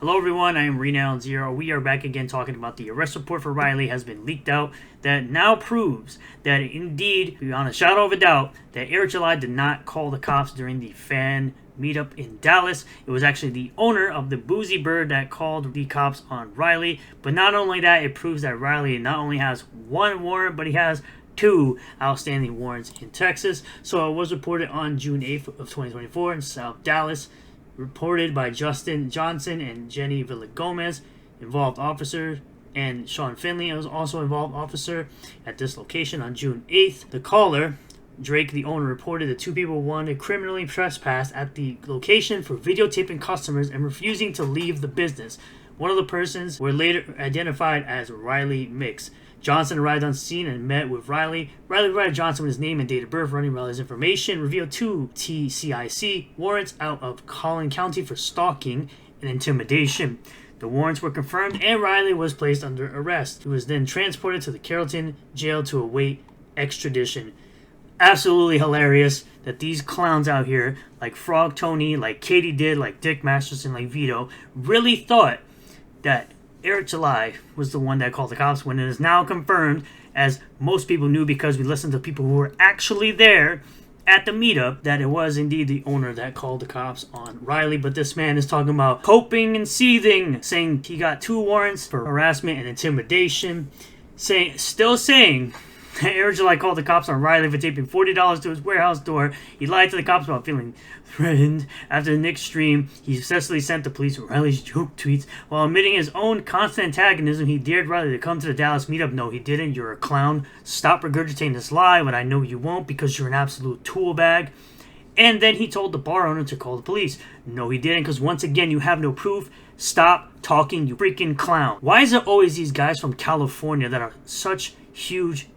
Hello everyone, I am Reno Zero. We are back again talking about the arrest report for Riley has been leaked out that now proves that indeed, beyond a shadow of a doubt, that Eric July did not call the cops during the fan meetup in Dallas. It was actually the owner of the Boozy Bird that called the cops on Riley. But not only that, it proves that Riley not only has one warrant, but he has two outstanding warrants in Texas. So it was reported on June 8th of 2024 in South Dallas. Reported by Justin Johnson and Jenny Villagomez, involved officer, and Sean Finley was also involved officer at this location on June 8th. The caller, Drake, the owner, reported that two people wanted criminally trespassed at the location for videotaping customers and refusing to leave the business. One of the persons were later identified as Riley Mix. Johnson arrived on scene and met with Riley. Riley provided Johnson with his name and date of birth, running Riley's information, revealed two TCIC warrants out of Collin County for stalking and intimidation. The warrants were confirmed and Riley was placed under arrest. He was then transported to the Carrollton jail to await extradition. Absolutely hilarious that these clowns out here, like Frog Tony, like Katie did, like Dick Masterson, like Vito, really thought that Eric July was the one that called the cops, when it is now confirmed, as most people knew because we listened to people who were actually there at the meetup, that it was indeed the owner that called the cops on Riley. But this man is talking about coping and seething, saying he got two warrants for harassment and intimidation, still saying Eric July called the cops on Riley for taping $40 to his warehouse door. He lied to the cops about feeling threatened. After the Knicks stream, he successfully sent the police Riley's joke tweets. While admitting his own constant antagonism, he dared Riley to come to the Dallas meetup. No, he didn't. You're a clown. Stop regurgitating this lie, but I know you won't because you're an absolute tool bag. And then he told the bar owner to call the police. No, he didn't, because once again, you have no proof. Stop talking, you freaking clown. Why is it always these guys from California that are such huge...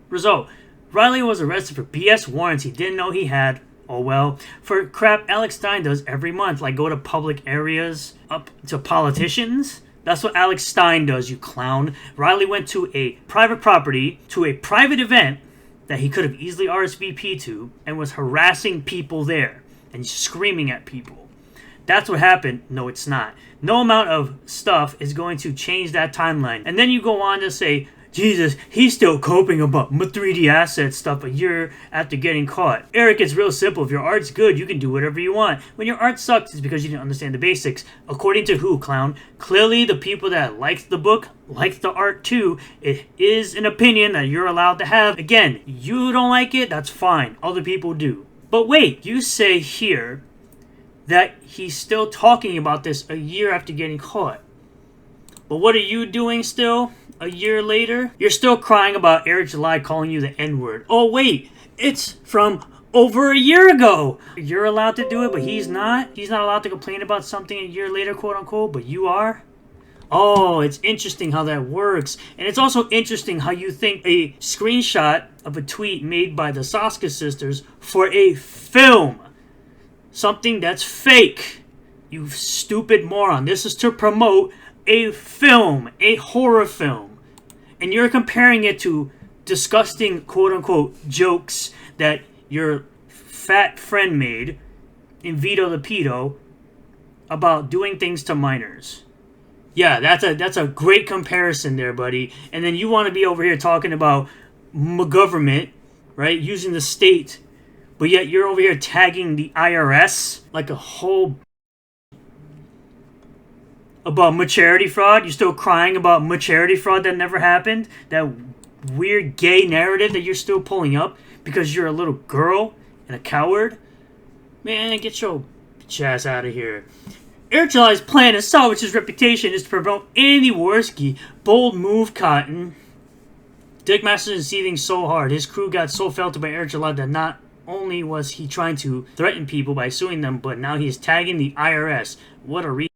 Result: Riley was arrested for BS warrants he didn't know he had. Oh well. For crap Alex Stein does every month, like go to public areas, up to politicians. That's what Alex Stein does, you clown. Riley went to a private property, to a private event that he could have easily RSVP'd to, and was harassing people there and screaming at people. That's what happened. No, it's not. No amount of stuff is going to change that timeline. And then you go on to say, Jesus, he's still coping about 3D asset stuff a year after getting caught. Eric, it's real simple. If your art's good, you can do whatever you want. When your art sucks, it's because you didn't understand the basics. According to who, clown? Clearly, the people that liked the book liked the art too. It is an opinion that you're allowed to have. Again, you don't like it, that's fine. Other people do. But wait, you say here that he's still talking about this a year after getting caught. But what are you doing still? A year later, you're still crying about Eric July calling you the N-word. Oh wait, it's from over a year ago. You're allowed to do it, but he's not. He's not allowed to complain about something a year later, quote unquote, but you are. Oh, it's interesting how that works. And it's also interesting how you think a screenshot of a tweet made by the Soska sisters for a film, something that's fake. You stupid moron. This is to promote a film, a horror film. And you're comparing it to disgusting quote-unquote jokes that your fat friend made in Vito the Pedo about doing things to minors. Yeah, that's a great comparison there, buddy. And then you want to be over here talking about government, right? Using the state. But yet you're over here tagging the IRS like a whole... About charity fraud? You're still crying about charity fraud that never happened? That weird gay narrative that you're still pulling up because you're a little girl and a coward? Man, get your bitch ass out of here. Eric July's plan to salvage his reputation is to promote Andy Worski. Bold move, Cotton. Dick Masterson is seething so hard. His crew got so felted by Eric July that not only was he trying to threaten people by suing them, but now he's tagging the IRS. What a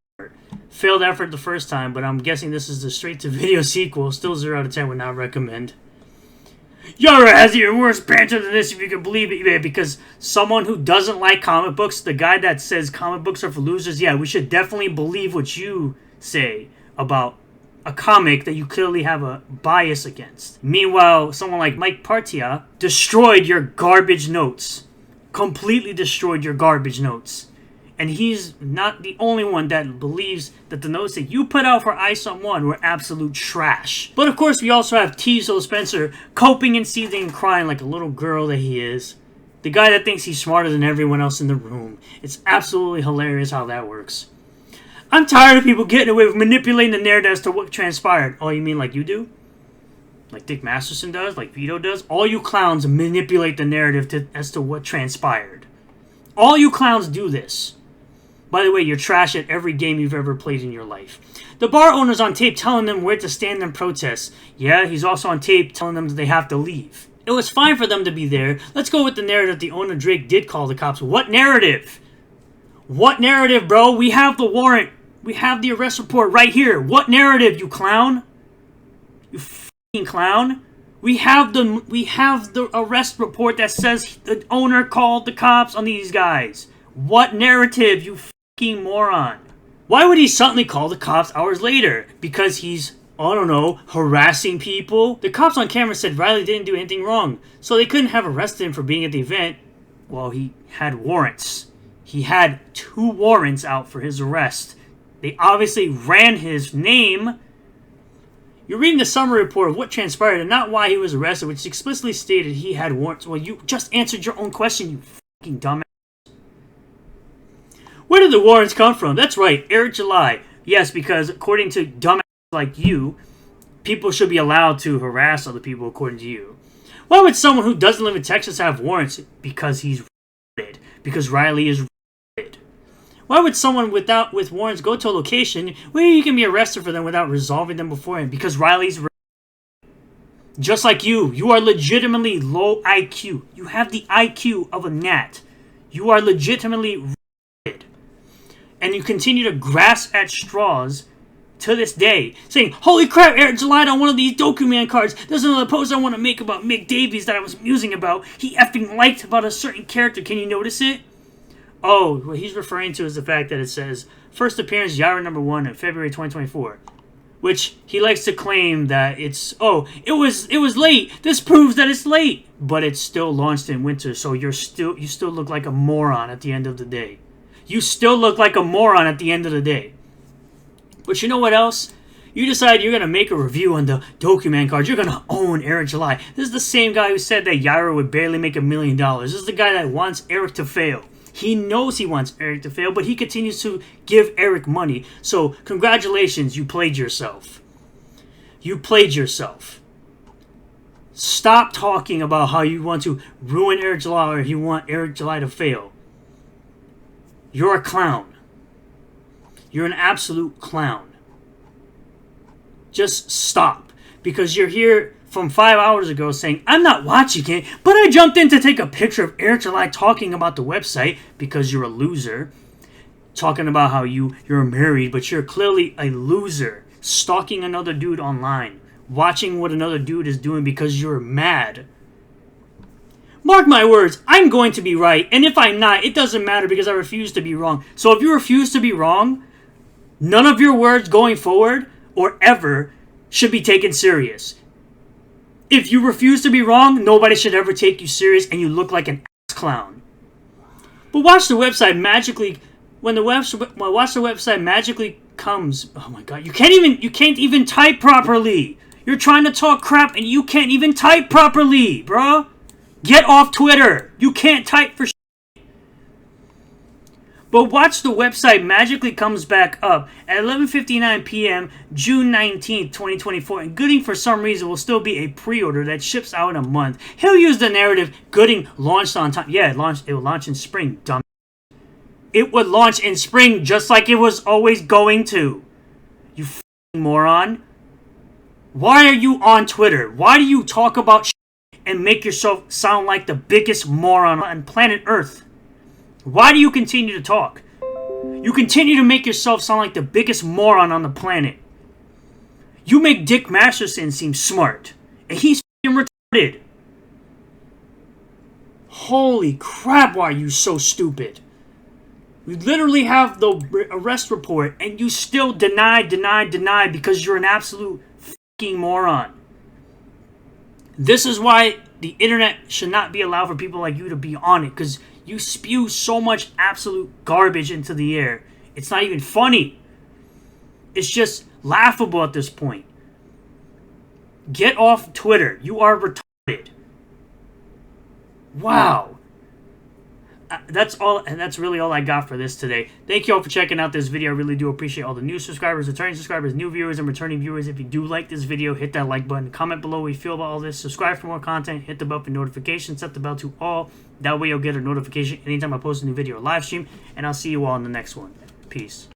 failed effort the first time, but I'm guessing this is the straight-to-video sequel. Still 0 out of 10 would not recommend. Yara has even worse banter than this, if you can believe it, because someone who doesn't like comic books, the guy that says comic books are for losers, yeah, we should definitely believe what you say about a comic that you clearly have a bias against. Meanwhile, someone like Mike Partia destroyed your garbage notes. Completely destroyed your garbage notes. And he's not the only one that believes that the notes that you put out for iSum1 were absolute trash. But of course, we also have Teasel Spencer coping and seething and crying like a little girl that he is. The guy that thinks he's smarter than everyone else in the room. It's absolutely hilarious how that works. I'm tired of people getting away with manipulating the narrative as to what transpired. Oh, you mean like you do? Like Dick Masterson does? Like Vito does? All you clowns manipulate the narrative as to what transpired. All you clowns do this. By the way, you're trash at every game you've ever played in your life. The bar owner's on tape telling them where to stand and protest. Yeah, he's also on tape telling them that they have to leave. It was fine for them to be there. Let's go with the narrative the owner Drake did call the cops. What narrative? What narrative, bro? We have the warrant. We have the arrest report right here. What narrative, you clown? You f***ing clown. We have the arrest report that says the owner called the cops on these guys. What narrative, you f***ing moron? Why would he suddenly call the cops hours later? Because he's, I don't know, harassing people? The cops on camera said Riley didn't do anything wrong, so they couldn't have arrested him for being at the event. Well, he had warrants. He had 2 warrants out for his arrest. They obviously ran his name. You're reading the summary report of what transpired and not why he was arrested, which explicitly stated he had warrants. Well, you just answered your own question, you f***ing dumbass. Where did the warrants come from? That's right, Eric July. Yes, because according to dumbasses like you, people should be allowed to harass other people according to you. Why would someone who doesn't live in Texas have warrants? Because he's retarded. Because Riley is retarded. Why would someone with warrants go to a location where you can be arrested for them without resolving them beforehand? Because Riley's retarded. Just like you are legitimately low IQ. You have the IQ of a gnat. You are legitimately retarded. And you continue to grasp at straws to this day, saying, holy crap, Eric July on one of these Dokuman cards. There's another post I want to make about Mick Davies that I was musing about. He effing liked about a certain character. Can you notice it? Oh, what he's referring to is the fact that it says, first appearance Yara #1 in February 2024. Which he likes to claim that it's, it was late. This proves that it's late. But it's still launched in winter, so you still look like a moron at the end of the day. You still look like a moron at the end of the day. But you know what else? You decide you're going to make a review on the Dokuman cards. You're going to own Eric July. This is the same guy who said that Yaira would barely make $1 million. This is the guy that wants Eric to fail. He knows he wants Eric to fail, but he continues to give Eric money. So, congratulations, you played yourself. You played yourself. Stop talking about how you want to ruin Eric July or you want Eric July to fail. You're a clown. You're an absolute clown. Just stop. Because you're here from 5 hours ago saying, I'm not watching it, but I jumped in to take a picture of Eric July talking about the website because you're a loser. Talking about how you're married, but you're clearly a loser. Stalking another dude online. Watching what another dude is doing because you're mad. Mark my words, I'm going to be right, and if I'm not, it doesn't matter because I refuse to be wrong. So if you refuse to be wrong, none of your words going forward or ever should be taken serious. If you refuse to be wrong, nobody should ever take you serious and you look like an ass clown. But watch the website magically, watch the website magically comes, oh my god, you can't even type properly. You're trying to talk crap and you can't even type properly, bro. Get off Twitter. You can't type for shit. But watch the website magically comes back up at 11:59 p.m. June 19th, 2024. And Gooding, for some reason, will still be a pre-order that ships out in a month. He'll use the narrative, Gooding launched on time. Yeah, it will launch in spring, dumb. It would launch in spring just like it was always going to. You f***ing moron. Why are you on Twitter? Why do you talk about shit and make yourself sound like the biggest moron on planet Earth? Why do you continue to talk? You continue to make yourself sound like the biggest moron on the planet. You make Dick Masterson seem smart, and he's f***ing retarded. Holy crap, why are you so stupid? We literally have the arrest report, and you still deny because you're an absolute f***ing moron. This is why the internet should not be allowed for people like you to be on it, because You spew so much absolute garbage into the air. It's not even funny. It's just laughable at this point. Get off Twitter. You are retarded. Wow. That's all, and that's really all I got for this today. Thank you all for checking out this video. I really do appreciate all the new subscribers, returning subscribers, new viewers, and returning viewers. If you do like this video, hit that like button. Comment below what you feel about all this. Subscribe for more content. Hit the bell for notifications. Set the bell to all. That way you'll get a notification anytime I post a new video or live stream. And I'll see you all in the next one. Peace.